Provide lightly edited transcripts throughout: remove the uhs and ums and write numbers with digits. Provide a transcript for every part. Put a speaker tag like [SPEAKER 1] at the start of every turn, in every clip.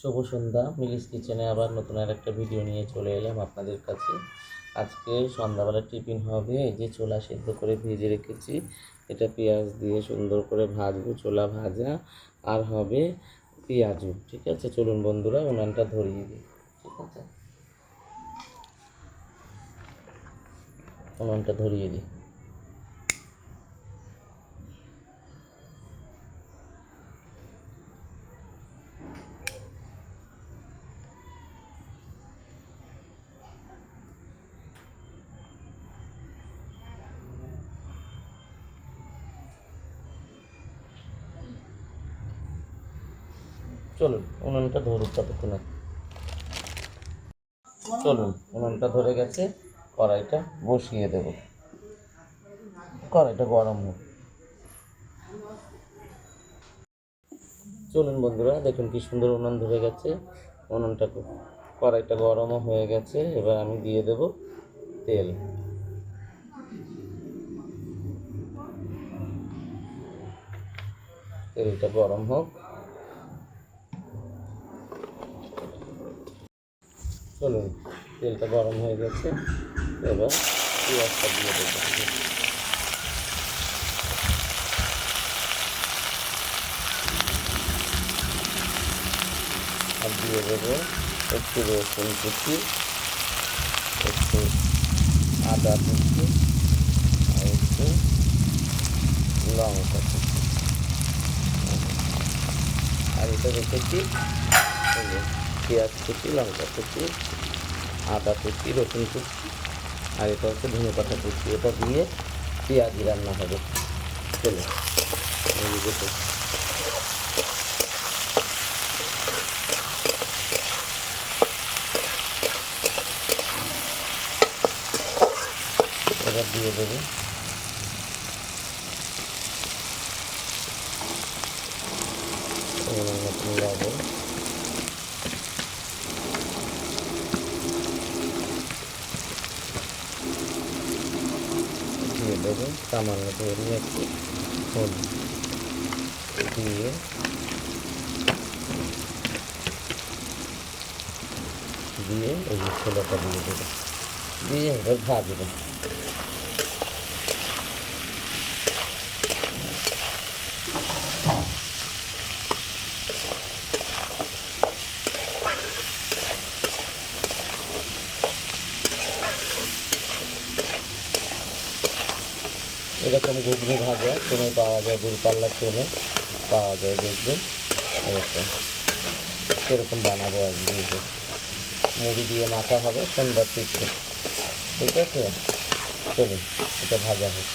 [SPEAKER 1] শুভ সন্ধ্যা। মিলিস কিচেনে আবার নতুন আর একটা ভিডিও নিয়ে চলে এলাম আপনাদের কাছে। আজকে সন্ধ্যাবেলা টিফিন হবে। এই যে ছোলা সেদ্ধ করে ভেজে রেখেছি, এটা পেঁয়াজ দিয়ে সুন্দর করে ভাজবো, ছোলা ভাজা আর হবে পেঁয়াজু। ঠিক আছে, চলুন বন্ধুরা উনানটা ধরিয়ে দিই। ঠিক আছে, উনানটা ধরিয়ে দিই। চলুন উনানটা ধরুক ততক্ষণে। চলুন উনানটা ধরে গেছে, কড়াইটা বসিয়ে দেব। কড়াইটা গরম হোক। চলুন বন্ধুরা, দেখুন কি সুন্দর উনান ধরে গেছে। উনানটা কড়াইটা গরমও হয়ে গেছে। এবার আমি দিয়ে দেব তেল। তেলটা গরম হোক। চলুন, তেলটা গরম হয়ে গেছে, এবার পেঁয়াজটা দিয়ে দেবো। আর দিয়ে দেবো একটু রসুন কুচি, একটু আদা কুচি আর একটু লঙ্কা কুচি। আর এটা রেখেছি পেঁয়াজ কুচি, লঙ্কা কুচি, আদা কুচি, রসুন কুচি, আর এটা হচ্ছে ধনে পাতা কুচি। এটা দিয়ে পেঁয়াজি রান্না হবে। চলো দেখো, এবার দিয়ে দেবো নতুন লবণ, দিয়ে দেবো সামান্য ধরে একটু হলুদ দিয়ে এই যে ছোলাটা দিয়ে দেবো, দিয়ে এবার ভাজবো। এরকম ঘুগনি ভাজা ট্রেনে পাওয়া যায়, দূরপাল্লার ট্রেনে পাওয়া যায়, দেখবেন এরকম। সেরকম বানাবো আজকে। মুড়ি দিয়ে মাখা হবে সন্ধ্যার টিফিন। ঠিক আছে, চলুন এটা ভাজা হোক।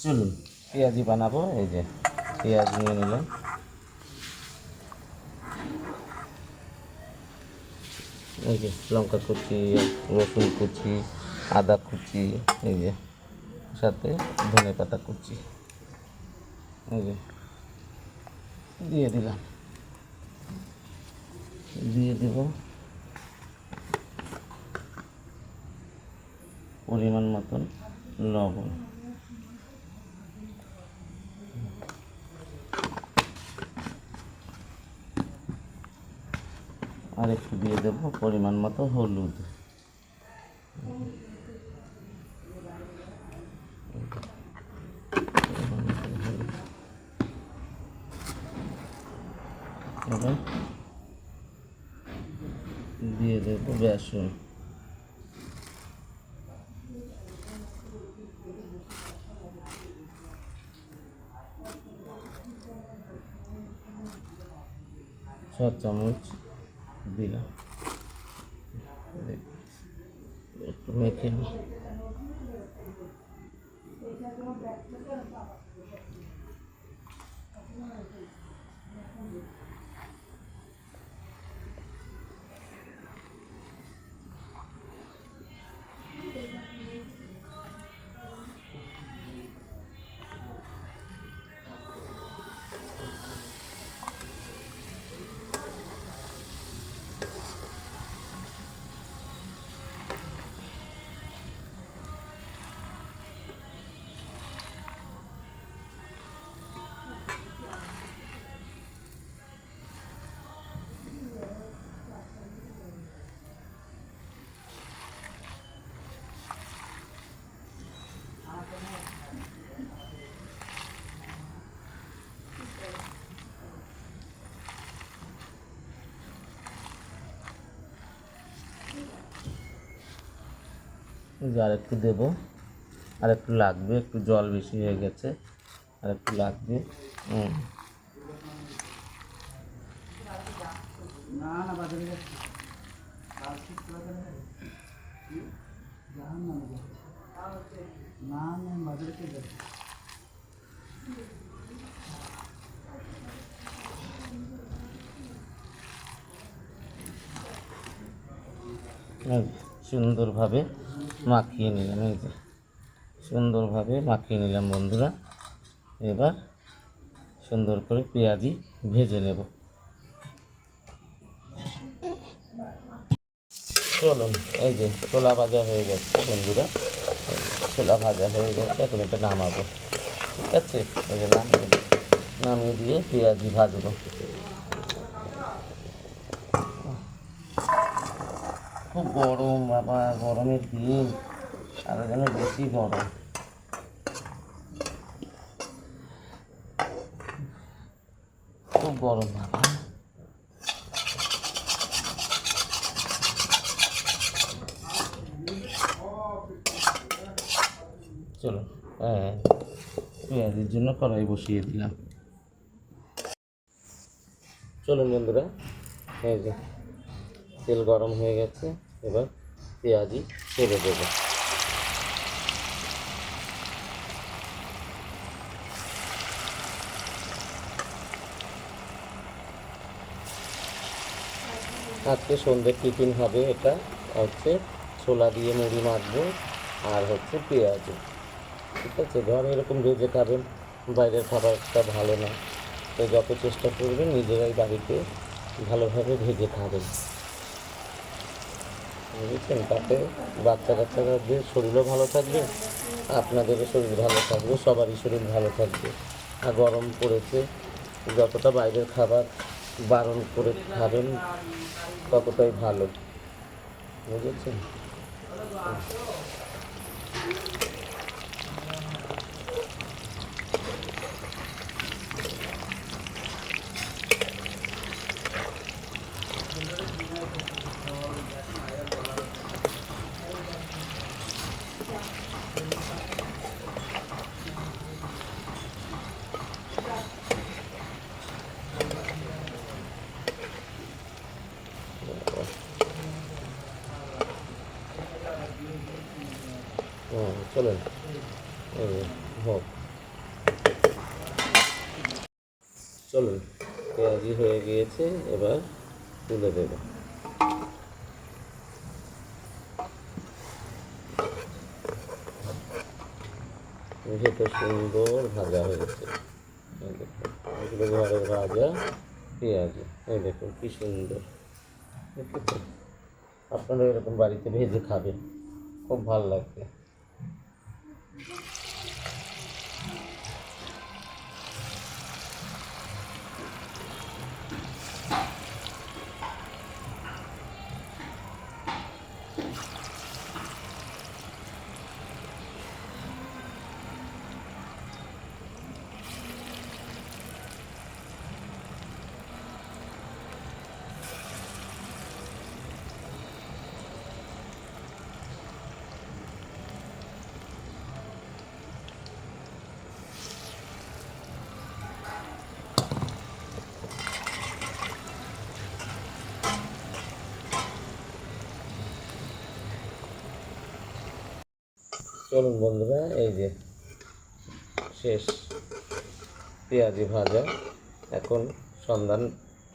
[SPEAKER 1] চলুন পেঁয়াজি বানাবো। এই যে পেঁয়াজ নিয়ে নিলাম, এই যে লঙ্কা কুচি, রসুন কুচি, আদা কুচি, এই যে সাথে ধনে পাতা কুচি, এই যে দিয়ে দিলাম। দিয়ে দেব পরিমাণ মতন লবণ, আর একটু দিয়ে দেব পরিমাণ মতো হলুদ। এবার দিয়ে দেব বেসন, ছ চামচ দিলাম। একটু মেখে নিই। যে আর একটু দেবো, আর একটু লাগবে, একটু জল বেশি হয়ে গেছে, আর একটু লাগবে। সুন্দরভাবে মাখিয়ে নিলাম, এই যে সুন্দরভাবে মাখিয়ে নিলাম বন্ধুরা। এবার সুন্দর করে পেঁয়াজি ভেজে নেব। চলুন, এই যে ছোলা ভাজা হয়ে গেছে বন্ধুরা, ছোলা ভাজা হয়ে গেছে, এখন এটা নামাবো। ঠিক আছে, এই যে নামিয়ে দিয়ে পেঁয়াজি ভাজবো। খুব গরম বাবা, গরমের দিন আরো যেন বেশি গরম। খুব গরম বাবা। চলো, হ্যাঁ, পেঁয়াজের জন্য কড়াই বসিয়ে দিলাম। চলুন বন্ধুরা, এই যে তেল গরম হয়ে গেছে, এবার পেঁয়াজি ছেড়ে দেবো। আজকে সন্ধ্যের টিফিন হবে, এটা হচ্ছে ছোলা দিয়ে মুড়ি মাখবো আর হচ্ছে পেঁয়াজি। ঠিক আছে, ঘরে এরকম ভেজে খাবেন, বাইরের খাবারটা ভালো না, তো যত চেষ্টা করবেন নিজেরাই বাড়িতে ভালোভাবে ভেজে খাবেন, বুঝেছেন? তাতে বাচ্চা কাচ্চাদের শরীরও ভালো থাকবে, আপনাদেরও শরীর ভালো থাকবে, সবারই শরীর ভালো থাকবে। আর গরম পড়েছে, যতটা বাইরের খাবার বারণ করে খাবেন ততটাই ভালো, বুঝেছেন? চলেন, হোক, চলুন, পেঁয়াজি হয়ে গিয়েছে, এবার তুলে দেব। ভেতর সুন্দর ভাজা হয়েছে, এগুলো ঘরের ভাজা পেঁয়াজি, এই দেখুন কি সুন্দর, দেখেছেন? আপনারা এরকম বাড়িতে ভেজে খাবেন, খুব ভালো লাগবে। চলুন বন্ধুরা, এই যে শেষ পেঁয়াজি ভাজা। এখন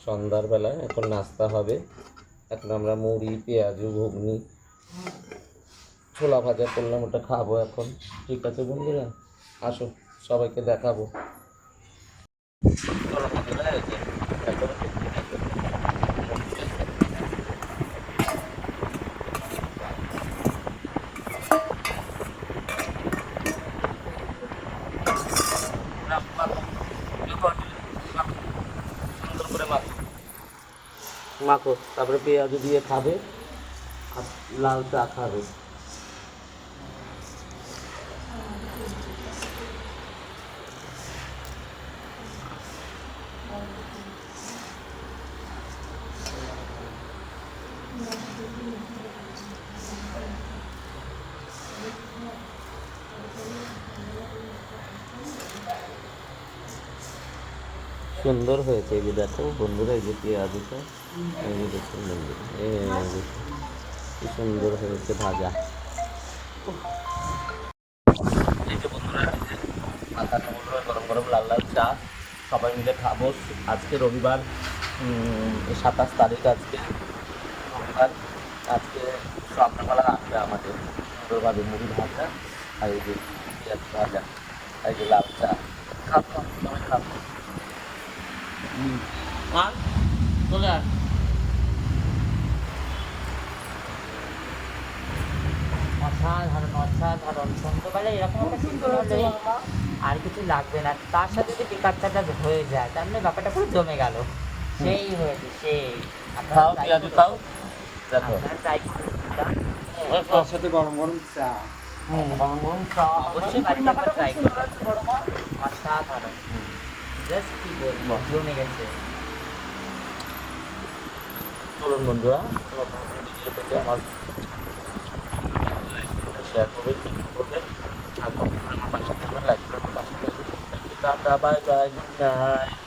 [SPEAKER 1] সন্ধ্যার বেলা এখন নাস্তা হবে। এখন আমরা মুড়ি, পেঁয়াজু, ঘুগনি, ছোলা ভাজা করলাম, ওটা খাবো এখন। ঠিক আছে বন্ধুরা, আসুন সবাইকে দেখাবো। চলো বন্ধুরা, এই যে এখন সুন্দর করে মাখো, তারপরে পেঁয়াজু দিয়ে খাবে আর লাল চা খাবে। সুন্দর হয়েছে। এই যে দেখো বন্ধুরা, এই যে পেঁয়াজটা, এই যে দেখুন বন্ধুরা, এই যে কি সুন্দর হয়েছে ভাজা। এই যে বন্ধুরা, মাথা টমেটো গরম গরম লাল লাল চা সবাই মিলে খাবো। আজকে রবিবার, 27 তারিখ আজকে রবিবার। আজকে সন্ধ্যাবেলা আসবে আমাদের সুন্দরভাবে মুড়ি ভাজা আর এই যে পেঁয়াজ ভাজা আর এই যে লাল চা। খাবো সবাই খাবো। আর চলে আস।
[SPEAKER 2] অসাধারণ অসাধারণ, সন্ধ্যাবেলা এরকম একটা সিম্পল হলে আর কিছু লাগবে না। তার সাথে যদি টিকার চাটা হয়ে যায় তার মানে ব্যাপারটা পুরো জমে গেল। সেই হয়েছে সেই।
[SPEAKER 1] খাও পেঁয়াজ খাও, দেখো
[SPEAKER 2] আপনারা ট্রাই করুন এটা।
[SPEAKER 3] তার সাথে গরম গরম চা।
[SPEAKER 2] গরম গরম চা অবশ্যই বাড়িতে একবার ট্রাই করুন। অসাধারণ, জাস্ট কি বলবো, জমে গেছে।
[SPEAKER 1] চলুন বন্ধুরা, ভিডিওটাকে আমার শেয়ার করবেন, করবেন আর কমেন্ট করে আমার পাশে থাকবেন, লাইক করবেন, পাশে থাকবেন। Tata, bye bye, good night.